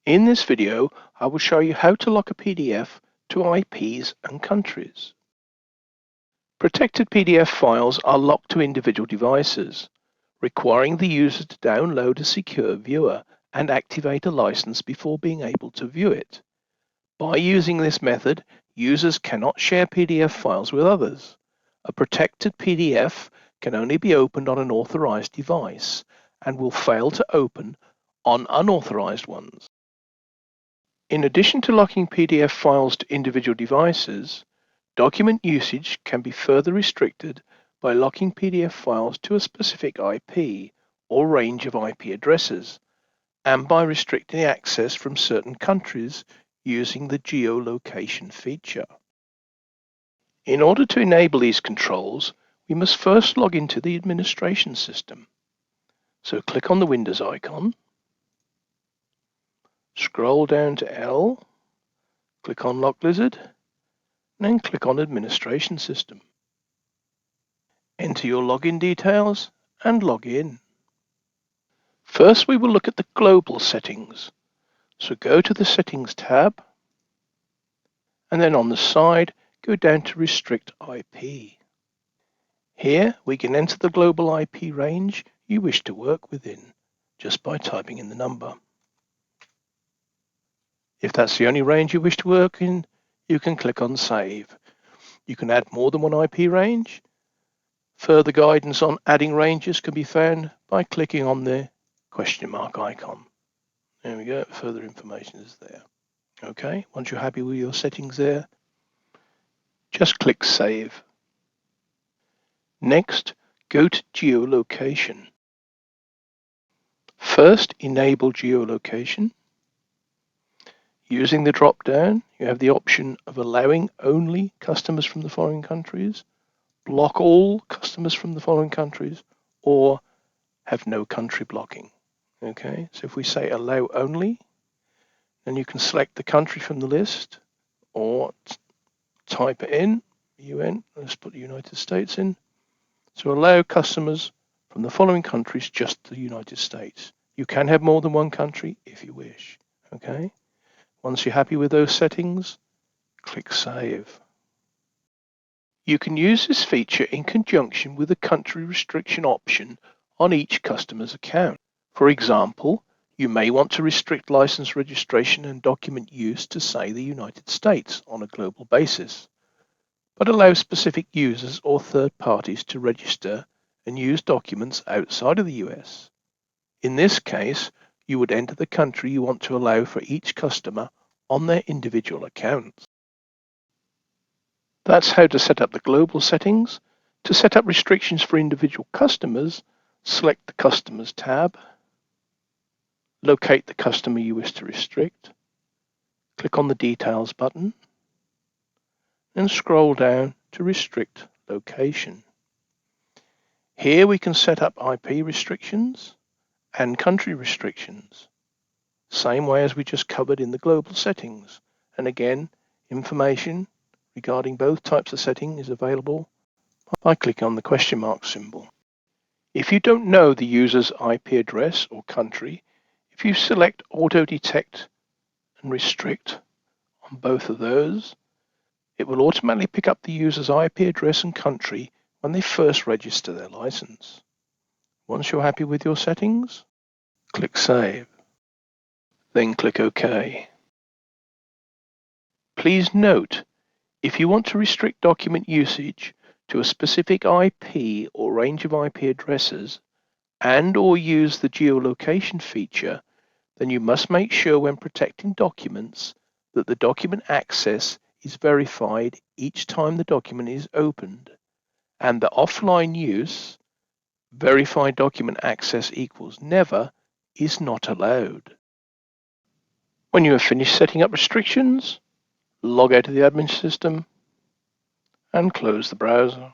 In this video, I will show you how to lock a PDF to IPs and countries. Protected PDF files are locked to individual devices, requiring the user to download a secure viewer and activate a license before being able to view it. By using this method, users cannot share PDF files with others. A protected PDF can only be opened on an authorized device and will fail to open on unauthorized ones. In addition to locking PDF files to individual devices, document usage can be further restricted by locking PDF files to a specific IP or range of IP addresses, and by restricting access from certain countries using the geolocation feature. In order to enable these controls, we must first log into the administration system. So click on the Windows icon, scroll down to L, click on Lock Lizard, then click on Administration System. Enter your login details and log in. First, we will look at the global settings. So go to the Settings tab, and then on the side, go down to Restrict IP. Here, we can enter the global IP range you wish to work within, just by typing in the number. If that's the only range you wish to work in, you can click on Save. You can add more than one IP range. Further guidance on adding ranges can be found by clicking on the question mark icon. There we go, further information is there. Okay, once you're happy with your settings there, just click Save. Next, go to geolocation. First, enable geolocation. Using the drop-down, you have the option of allowing only customers from the following countries, block all customers from the following countries, or have no country blocking. Okay, so if we say allow only, then you can select the country from the list or type it in, UN, let's put the United States in. So allow customers from the following countries, just the United States. You can have more than one country if you wish. Okay, once you're happy with those settings, click Save. You can use this feature in conjunction with the country restriction option on each customer's account. For example, you may want to restrict license registration and document use to, say, the United States on a global basis, but allow specific users or third parties to register and use documents outside of the US. In this case, you would enter the country you want to allow for each customer on their individual accounts. That's how to set up the global settings. To set up restrictions for individual customers, select the Customers tab, locate the customer you wish to restrict, click on the Details button, and scroll down to Restrict Location. Here we can set up IP restrictions and country restrictions, same way as we just covered in the global settings. And again, information regarding both types of setting is available by clicking on the question mark symbol. If you don't know the user's IP address or country, if you select Auto Detect and Restrict on both of those, it will automatically pick up the user's IP address and country when they first register their license. Once you're happy with your settings, click Save, then click OK. Please note, if you want to restrict document usage to a specific IP or range of IP addresses and/or use the geolocation feature, then you must make sure when protecting documents that the document access is verified each time the document is opened, and the offline use, verified document access equals never, is not allowed. When you have finished setting up restrictions, log out of the admin system and close the browser.